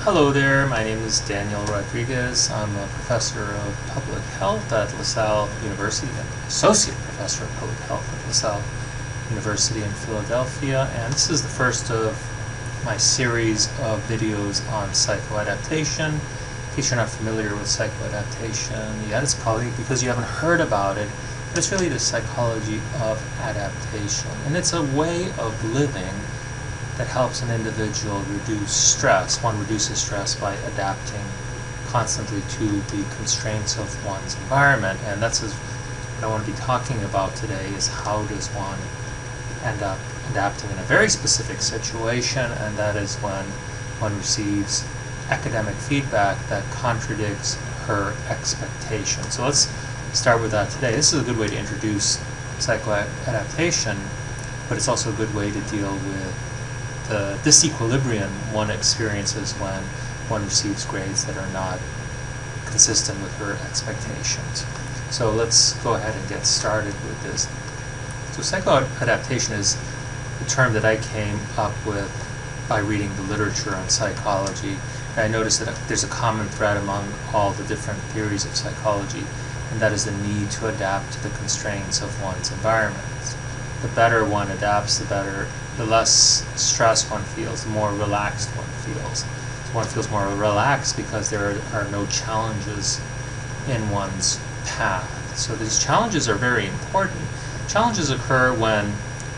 Hello there, my name is Daniel Rodriguez. I'm a professor of public health at LaSalle University and associate professor of public health at LaSalle University in Philadelphia. And this is the first of my series of videos on psychoadaptation. In case you're not familiar with psychoadaptation yet, it's probably because you haven't heard about it, but it's really the psychology of adaptation. And it's a way of living that helps an individual reduce stress. One reduces stress by adapting constantly to the constraints of one's environment. And that's what I want to be talking about today, is how does one end up adapting in a very specific situation, and that is when one receives academic feedback that contradicts her expectations. So let's start with that today. This is a good way to introduce psychoadaptation, but it's also a good way to deal with the disequilibrium one experiences when one receives grades that are not consistent with her expectations. So let's go ahead and get started with this. So psychoadaptation is a term that I came up with by reading the literature on psychology. And I noticed that there's a common thread among all the different theories of psychology, and that is the need to adapt to the constraints of one's environment. The better one adapts, the less stress one feels, the more relaxed one feels. So one feels more relaxed because there are no challenges in one's path. So these challenges are very important. Challenges occur when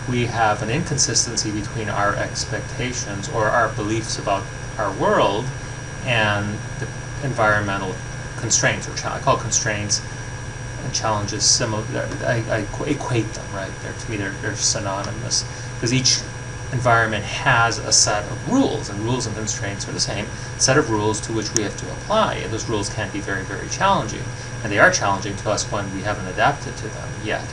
we have an inconsistency between our expectations or our beliefs about our world and the environmental constraints, or I call constraints and challenges similar. I equate them, right? To me, they're synonymous, because each environment has a set of rules, and rules and constraints are the same set of rules to which we have to apply. And those rules can be very, very challenging, and they are challenging to us when we haven't adapted to them yet.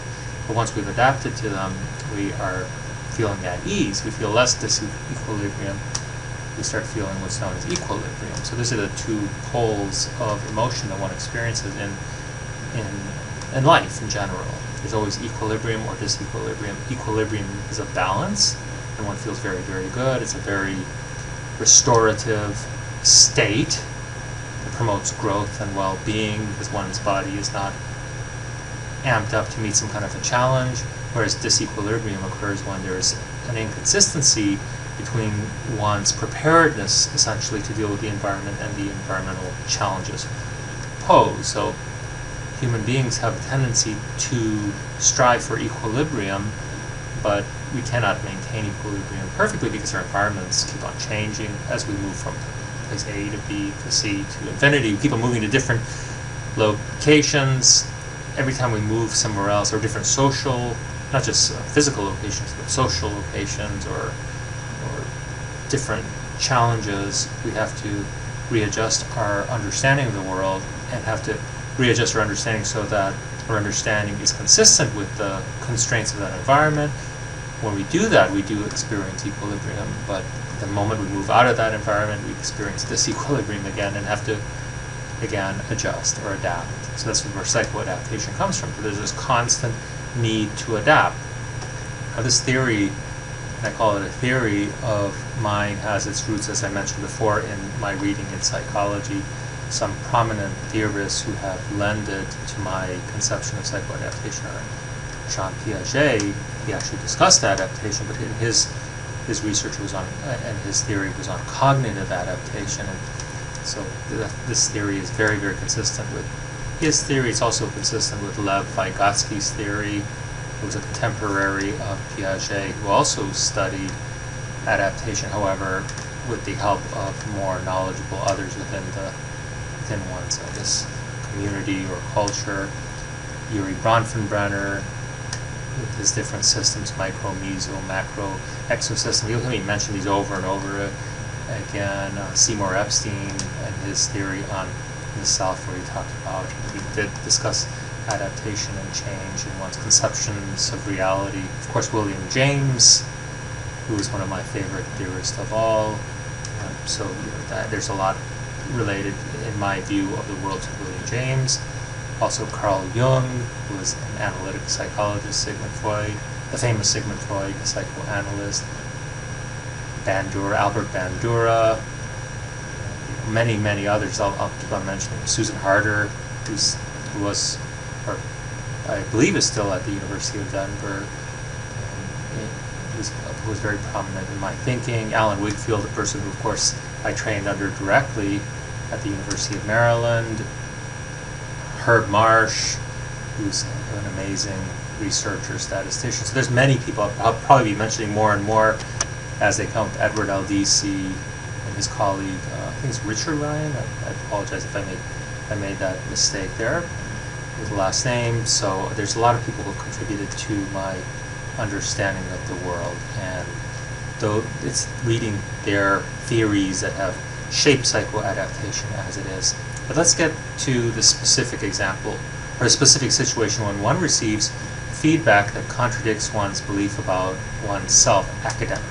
But once we've adapted to them, we are feeling at ease. We feel less disequilibrium. We start feeling what's known as equilibrium. So these are the two poles of emotion that one experiences in life in general. There's always equilibrium or disequilibrium. Equilibrium is a balance, and one feels very, very good. It's a very restorative state that promotes growth and well-being, because one's body is not amped up to meet some kind of a challenge, whereas disequilibrium occurs when there's an inconsistency between one's preparedness, essentially, to deal with the environment and the environmental challenges posed. So human beings have a tendency to strive for equilibrium, but we cannot maintain equilibrium perfectly because our environments keep on changing as we move from place A to B to C to infinity. We keep on moving to different locations every time we move somewhere else, or different social, not just physical locations, but social locations, or different challenges. We have to readjust our understanding of the world, and have to readjust our understanding so that our understanding is consistent with the constraints of that environment. When we do that, we do experience equilibrium, but the moment we move out of that environment, we experience disequilibrium again and have to, again, adjust or adapt. So that's where psychoadaptation comes from. There's this constant need to adapt. Now this theory, and I call it a theory of mine, has its roots, as I mentioned before, in my reading in psychology. Some prominent theorists who have lended to my conception of psychoadaptation are Jean Piaget. He actually discussed adaptation, but in his research was on, and his theory was on cognitive adaptation. And so this theory is very, very consistent with his theory. It's also consistent with Lev Vygotsky's theory, who was a contemporary of Piaget, who also studied adaptation, however, with the help of more knowledgeable others within one's, I guess, community or culture. Yuri Bronfenbrenner, with his different systems, micro, meso, macro, exosystem. You'll hear me mention these over and over again. Seymour Epstein and his theory on the self, where he did discuss adaptation and change in one's conceptions of reality. Of course, William James, who is one of my favorite theorists of all. So there's a lot related, in my view, of the world to William James. Also Carl Jung, who was an analytic psychologist, Sigmund Freud, the famous Sigmund Freud, the psychoanalyst, Albert Bandura, many others. I'll keep on mentioning Susan Harder, who was, or I believe is still at the University of Denver, who was very prominent in my thinking. Alan Wigfield, a person who, of course, I trained under directly at the University of Maryland. Herb Marsh, who's an amazing researcher, statistician. So there's many people. I'll probably be mentioning more and more as they come. Edward Aldisi and his colleague, I think it's Richard Ryan. I apologize if I made that mistake there with the last name. So there's a lot of people who contributed to my understanding of the world, and though it's reading their theories that have shaped psychoadaptation as it is. But let's get to the specific example, or a specific situation when one receives feedback that contradicts one's belief about oneself academically.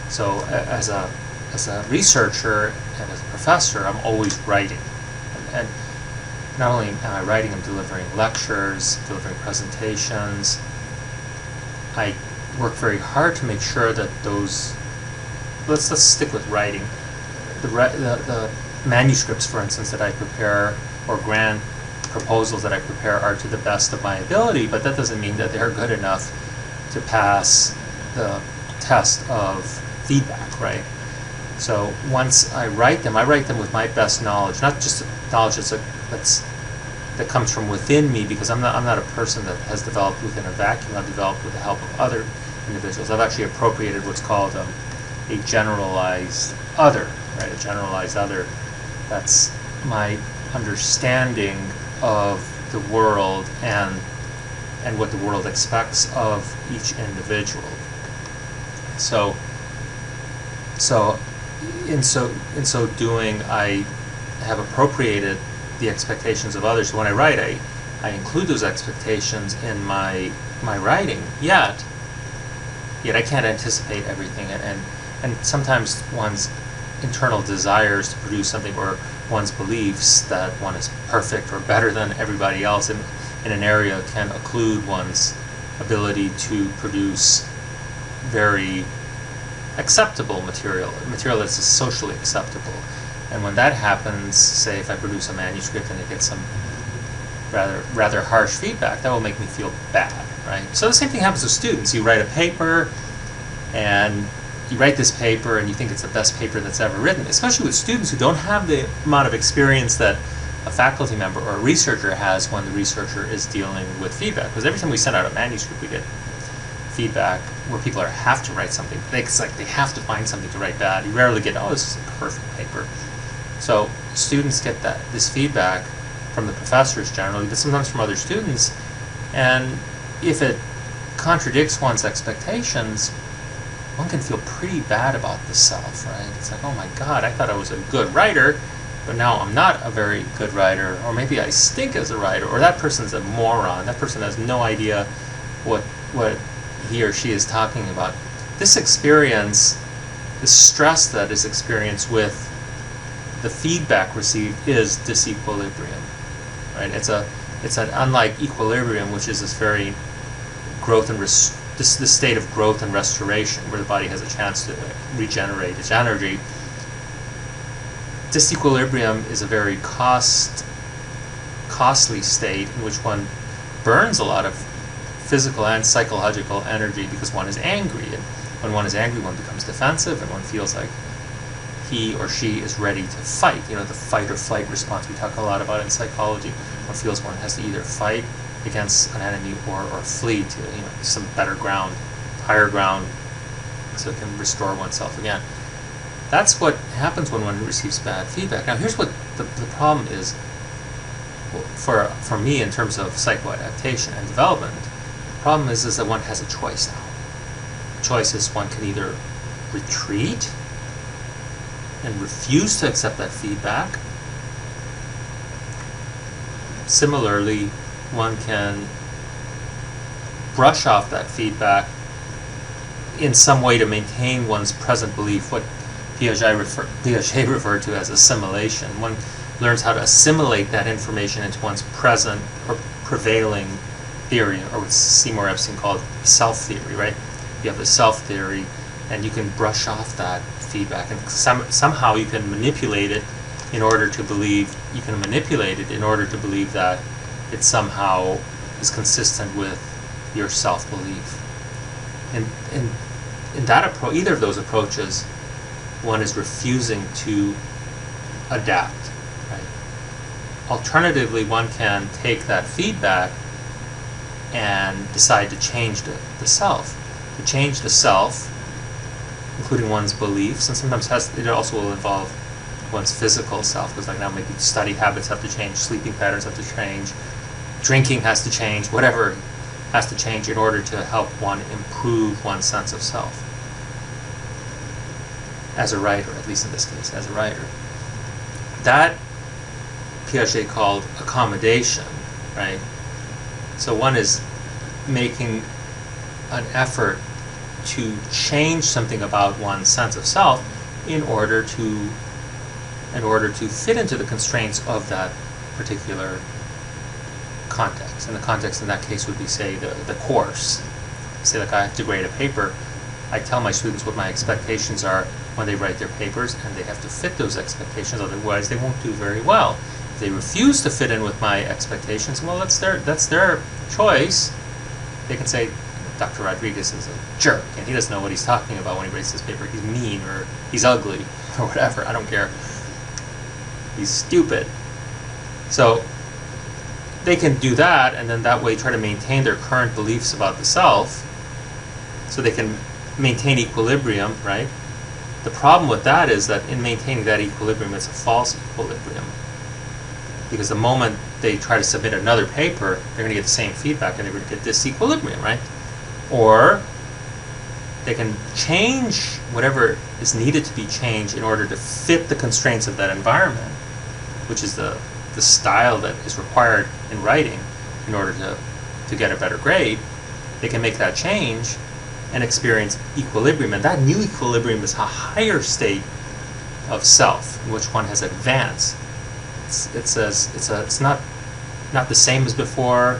So as a researcher and as a professor, I'm always writing. And not only am I writing, I'm delivering lectures, delivering presentations. I work very hard to make sure that those, let's stick with writing. The manuscripts, for instance, that I prepare, or grant proposals that I prepare, are to the best of my ability, but that doesn't mean that they're good enough to pass the test of feedback, right? So once I write them with my best knowledge, not just knowledge that comes from within me, because I'm not a person that has developed within a vacuum. I've developed with the help of other individuals. I've actually appropriated what's called a generalized other, right? A generalized other. That's my understanding of the world and what the world expects of each individual. So in so doing, I have appropriated the expectations of others. So when I write, I include those expectations in my writing. Yet I can't anticipate everything, and sometimes one's internal desires to produce something, or one's beliefs that one is perfect or better than everybody else in an area, can occlude one's ability to produce very acceptable material that's socially acceptable. And when that happens, say if I produce a manuscript and it gets some rather harsh feedback, that will make me feel bad, right? So the same thing happens with students. You write a paper, and you write this paper and you think it's the best paper that's ever written, especially with students who don't have the amount of experience that a faculty member or a researcher has when the researcher is dealing with feedback. Because every time we send out a manuscript, we get feedback where people have to write something. It's like they have to find something to write bad. You rarely get, oh, this is a perfect paper. So students get this feedback from the professors generally, but sometimes from other students. And if it contradicts one's expectations, one can feel pretty bad about the self, right? It's like, oh my God, I thought I was a good writer, but now I'm not a very good writer, or maybe I stink as a writer, or that person's a moron, that person has no idea what he or she is talking about. This experience, the stress that is experienced with the feedback received, is disequilibrium, right? It's an unlike equilibrium, which is this very growth and this state of growth and restoration, where the body has a chance to regenerate its energy. Disequilibrium is a very costly state in which one burns a lot of physical and psychological energy because one is angry. And when one is angry, one becomes defensive, and one feels like he or she is ready to fight. You know, the fight or flight response we talk a lot about in psychology. One feels one has to either fight against an enemy or flee to some better ground, higher ground, so it can restore oneself again. That's what happens when one receives bad feedback. Now here's what the problem is for me in terms of psychoadaptation and development. The problem is that one has a choice now. The choice is one can either retreat and refuse to accept that feedback. Similarly, one can brush off that feedback in some way to maintain one's present belief, what Piaget referred to as assimilation. One learns how to assimilate that information into one's present or prevailing theory, or what Seymour Epstein called self-theory, right? You have the self-theory, and you can brush off that feedback, and somehow you can manipulate it in order to believe that it somehow is consistent with your self-belief. And in that either of those approaches, one is refusing to adapt, right? Alternatively, one can take that feedback and decide to change the self. To change the self, including one's beliefs, and sometimes it also will involve one's physical self, because like now maybe study habits have to change, sleeping patterns have to change, drinking has to change, whatever has to change in order to help one improve one's sense of self. As a writer, at least in this case, as a writer. That Piaget called accommodation, right? So one is making an effort to change something about one's sense of self in order to fit into the constraints of that particular context. And the context in that case would be, say, the course. Say, like, I have to grade a paper. I tell my students what my expectations are when they write their papers, and they have to fit those expectations, otherwise they won't do very well. If they refuse to fit in with my expectations, well, that's their choice. They can say, Dr. Rodriguez is a jerk, and he doesn't know what he's talking about when he writes this paper. He's mean, or he's ugly, or whatever. I don't care. He's stupid. So they can do that, and then that way try to maintain their current beliefs about the self, so they can maintain equilibrium, right? The problem with that is that in maintaining that equilibrium, it's a false equilibrium. Because the moment they try to submit another paper, they're going to get the same feedback, and they're going to get disequilibrium, right? Or they can change whatever is needed to be changed in order to fit the constraints of that environment, which is the style that is required in writing in order to get a better grade. They can make that change and experience equilibrium, and that new equilibrium is a higher state of self in which one has advanced. It's not the same as before.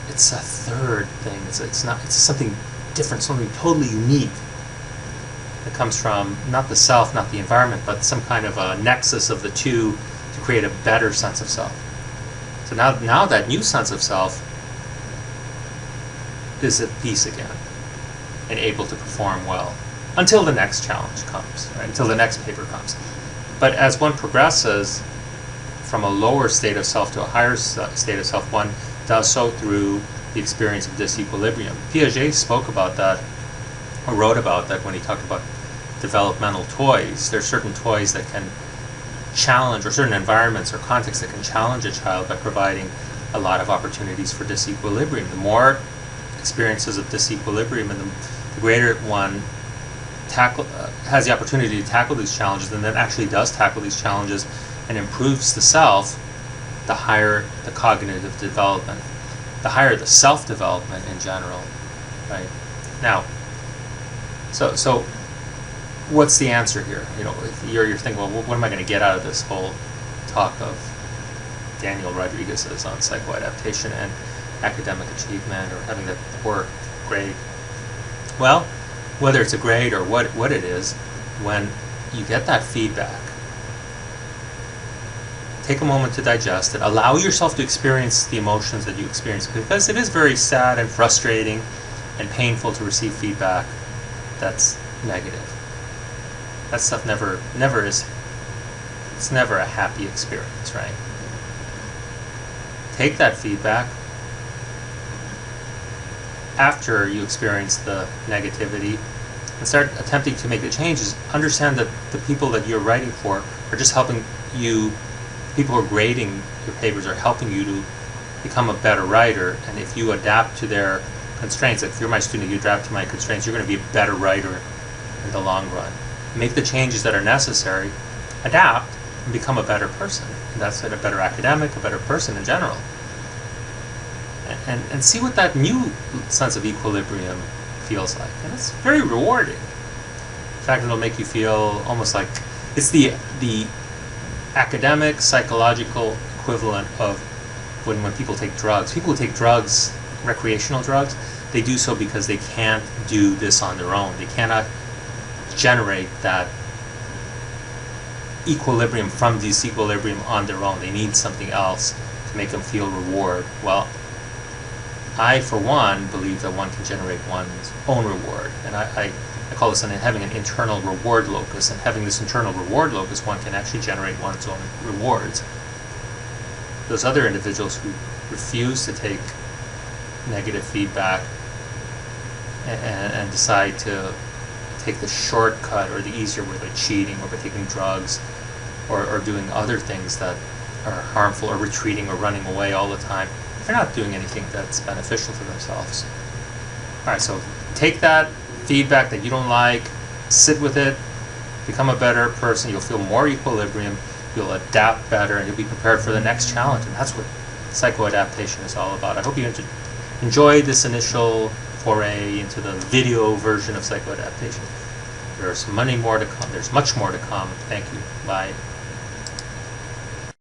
It's a third thing. It's something different, something totally unique that comes from not the self, not the environment, but some kind of a nexus of the two to create a better sense of self. So now that new sense of self is at peace again and able to perform well until the next challenge comes, right? Until the next paper comes. But as one progresses from a lower state of self to a higher state of self, one does so through the experience of disequilibrium. Piaget spoke about that, or wrote about that, when he talked about developmental toys. There are certain toys that can challenge, or certain environments or contexts that can challenge a child by providing a lot of opportunities for disequilibrium. The more experiences of disequilibrium, and the greater one has the opportunity to tackle these challenges, and then actually does tackle these challenges and improves the self, the higher the cognitive development, the higher the self-development in general, right? Now, so what's the answer here? You know, if you're thinking, well, what am I going to get out of this whole talk of Daniel Rodriguez's on psychoadaptation and academic achievement, or having that work grade? Well, whether it's a grade or what it is, when you get that feedback, take a moment to digest it. Allow yourself to experience the emotions that you experience, because it is very sad and frustrating and painful to receive feedback that's negative. That stuff never is. It's never a happy experience, right? Take that feedback. After you experience the negativity and start attempting to make the changes, understand that the people that you're writing for are just helping you. People who are grading your papers are helping you to become a better writer, and if you adapt to their constraints, if you're my student, you adapt to my constraints, you're going to be a better writer in the long run. Make the changes that are necessary, adapt, and become a better person. And that's it, a better academic, a better person in general. And see what that new sense of equilibrium feels like. And it's very rewarding. In fact, it'll make you feel almost like it's the academic, psychological equivalent of when people take drugs. People who take drugs, recreational drugs, they do so because they can't do this on their own. They cannot generate that equilibrium from disequilibrium on their own. They need something else to make them feel reward. Well, I, for one, believe that one can generate one's own reward. And I call this having an internal reward locus. And having this internal reward locus, one can actually generate one's own rewards. Those other individuals who refuse to take negative feedback and decide to take the shortcut or the easier way by cheating or by taking drugs or doing other things that are harmful, or retreating or running away all the time, they're not doing anything that's beneficial to themselves. Alright, so take that feedback that you don't like, sit with it, become a better person, you'll feel more equilibrium, you'll adapt better, and you'll be prepared for the next challenge. And that's what psychoadaptation is all about. I hope you enjoyed this initial foray into the video version of psychoadaptation. There's much more to come. Thank you. Bye.